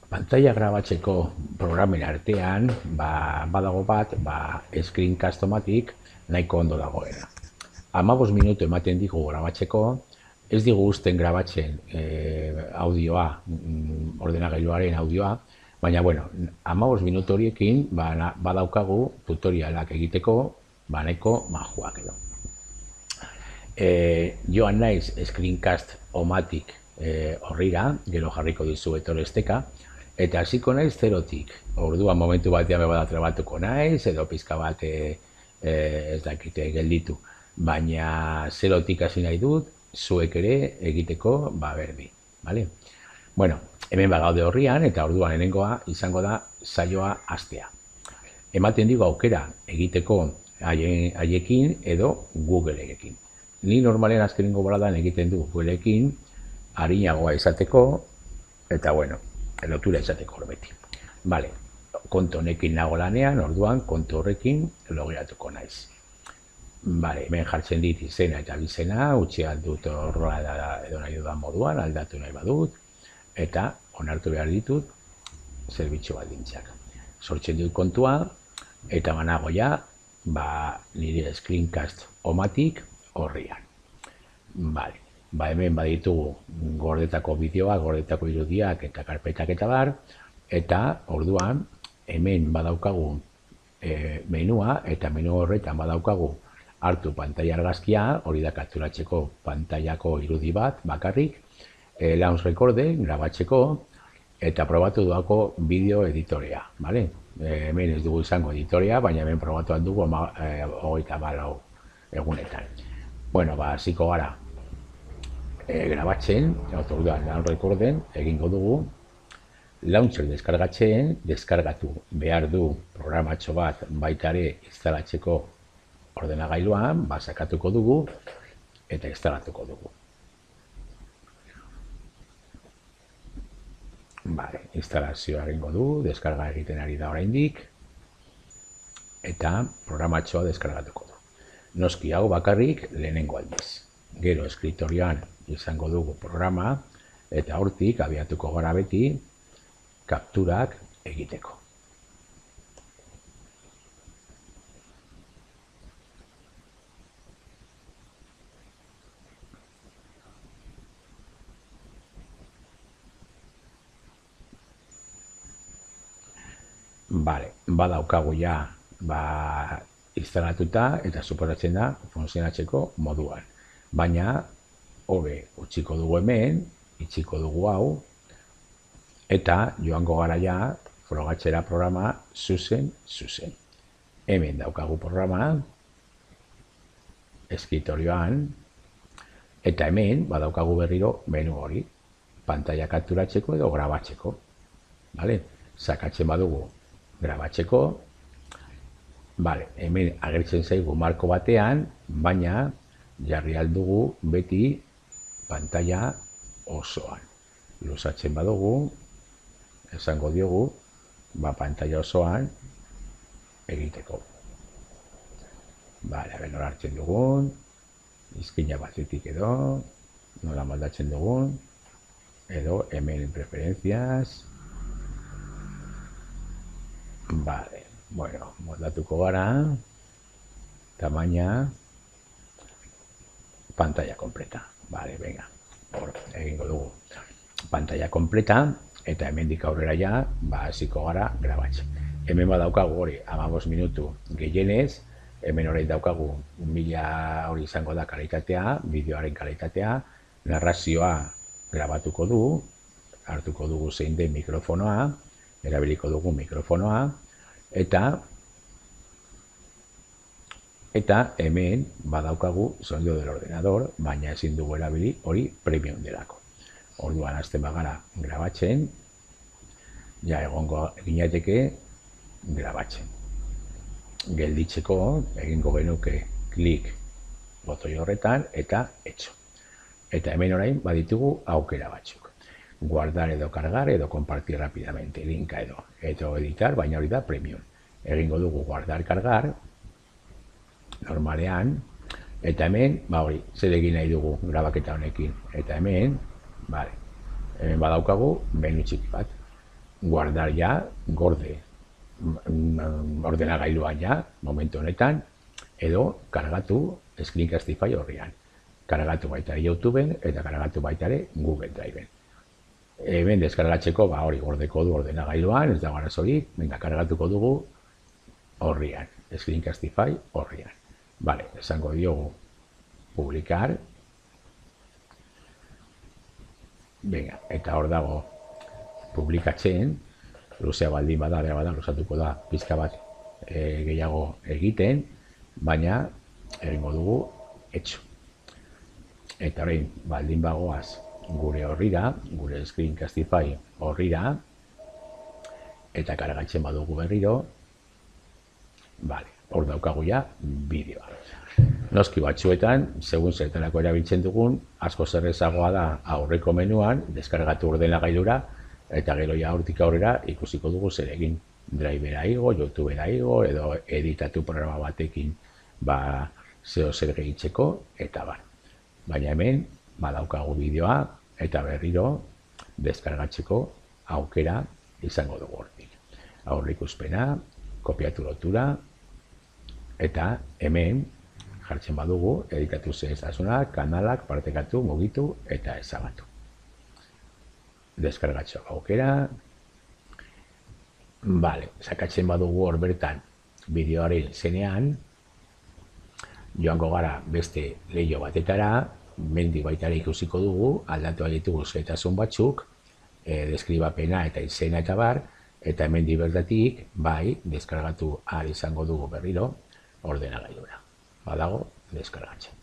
Pantalla grabatzeko programen artean, badago bat, Screencast-O-Matic nahiko ondo dagoena. 15 minutu ematen digu grabatzeko, ez digu uzten grabatzen audioa, ordenagailuaren audioa, baina, 15 minutu horiekin badaukagu tutorialak egiteko, nahiko majuak edo. Joan naiz Screencast-O-Matic horrira, gero jarriko dizu esteka, eta hasiko naiz zerotik. Orduan momentu batean trebatuko naiz, edo pizka bat ez dakite gelditu. Baina zerotik hasi nahi dut, zuek ere egiteko berdi. Bueno, hemen bagaude horrian, eta orduan lehenengoa izango da saioa hastea. Ematen digu aukera egiteko haiekin edo Googleekin. Ni normalen azkenengo boladan egiten du Googleekin, arinagoa izateko, eta lotura izateko horbeti. Kontu honekin nago lanean, orduan kontu horrekin logeratuko naiz. Hemen jartzen dit izena eta bizena, utzi aldut horrela edo nahi dudan moduan, aldatu nahi badut, eta onartu behar ditut zerbitzu baldintzak. Sortzen dut kontua, eta banago ja, nire Screencast-O-Matic horrian. Hemen baditugu gordetako bideoak, gordetako irudiak eta karpetak eta bar, eta orduan hemen badaukagu menua, eta menu horretan badaukagu hartu pantaila argazkia, hori da kapturatzeko pantailako irudi bat bakarrik, launch recording, grabatzeko, eta probatu duako bideo editorea. Hemen ez dugu izango editorea, baina hemen probatuan dugu 24 egunetan. Hasiko gara grabatzen, orduan launch recording egingo dugu, launcher deskargatzen, deskargatu behar du programatxo bat baitare instalatzeko ordenagailuan, sakatuko dugu eta instalatuko dugu. Instalazioa egingo du, deskarga egiten ari da oraindik, eta programatxoa deskargatuko du. Noski hau bakarrik lehenengo aldiz. Gero eskriptorioan izango dugu programa, eta hortik abiatuko gara beti kapturak egiteko. Badaukagu ja instalatuta eta suposatzen da funtzionatzeko moduan. Baina, hobe utziko dugu hemen, itxiko dugu hau, eta joango gara ja frogatzera programa zuzen. Hemen daukagu programa, eskriptorioan, eta hemen badaukagu berriro menu hori, pantalla kapturatzeko edo grabatzeko. Sakatzen badugu grabatzeko, hemen agertzen zaigu marko batean, baina jarri aldugu beti pantalla osoan. Luzatzen badugu, esango diogu, pantalla osoan egiteko. Nola hartzen dugun, izkina batetik edo, nola moldatzen dugun, edo hemen preferencias. Moldatuko gara, tamaina, pantalla completa. Hor, egingo dugu pantalla completa, eta hemendik aurrera ja, hasiko gara grabatzen. Hemen badaukagu hori 15 minutu gehienez, hemen hori daukagu 1000 hori izango da kalitatea, bideoaren kalitatea, narrazioa grabatuko du, hartuko dugu zein den mikrofonoa, erabiliko dugu mikrofonoa, eta hemen badaukagu sonido del ordenador, baina ezin dugu erabili hori premium delako. Orduan hasten bagara grabatzen, ja egongo ginateke grabatzen. Gelditzeko egingo genuke klik botoi horretan eta etxo. Eta hemen orain baditugu aukera batzuk. Guardar edo cargar edo compartir rápidamente, linka edo editar, baina hori da premium. Egingo dugu guardar, cargar, normalean, eta hemen, zer egin nahi dugu grabaketa honekin. Eta hemen badaukagu menu txiki bat. guardar ja, gorde ordenagailuan ja, momentu honetan, edo kargatu Screencastify horrian. Kargatu baita YouTubeen eta kargatu baita ere Google Driveen. Hemen deskargatzeko, hori gordeko du ordenagailuan, ez dago arazorik, kargatuko dugu horrian, Screencastify horrian. Vale, esango diogu publikar. Venga, eta hor dago publikatzen, luzea baldin bada, luzatuko da pizka bat gehiago egiten, baina egingo dugu etxo. Eta orain baldin bagoaz gure horrira, gure Screencastify horrira, eta kargatzen badugu berriro, hor daukagu ja bideoa. Noski batzuetan, segun zertarako erabiltzen dugun, asko zerrezagoa da aurreko menuan, deskargatu ordenagailura, eta gero ja hortik aurrera ikusiko dugu zer egin. Drivera igo, YouTubera igo, edo editatu programa batekin zeo zer gehitzeko, eta bar. Baina hemen, badaukagu bideoa, eta berriro deskargatzeko aukera izango dugu hortik. Aurreikuspena, kopiatu lotura, eta hemen jartzen badugu, editatu zehaztasunak, kanalak, partekatu, mugitu eta ezabatu. Deskargatzeko aukera. Sakatzen badugu hor bertan bideoaren zenean, joango gara beste leiho batetara, mendik baita ere ikusiko dugu, aldatu ditugu zehaztasun batzuk, deskribapena eta izena eta bar, eta hemendik bertatik, deskargatu ahal izango dugu berriro ordenagailura. Badago, deskargatzen.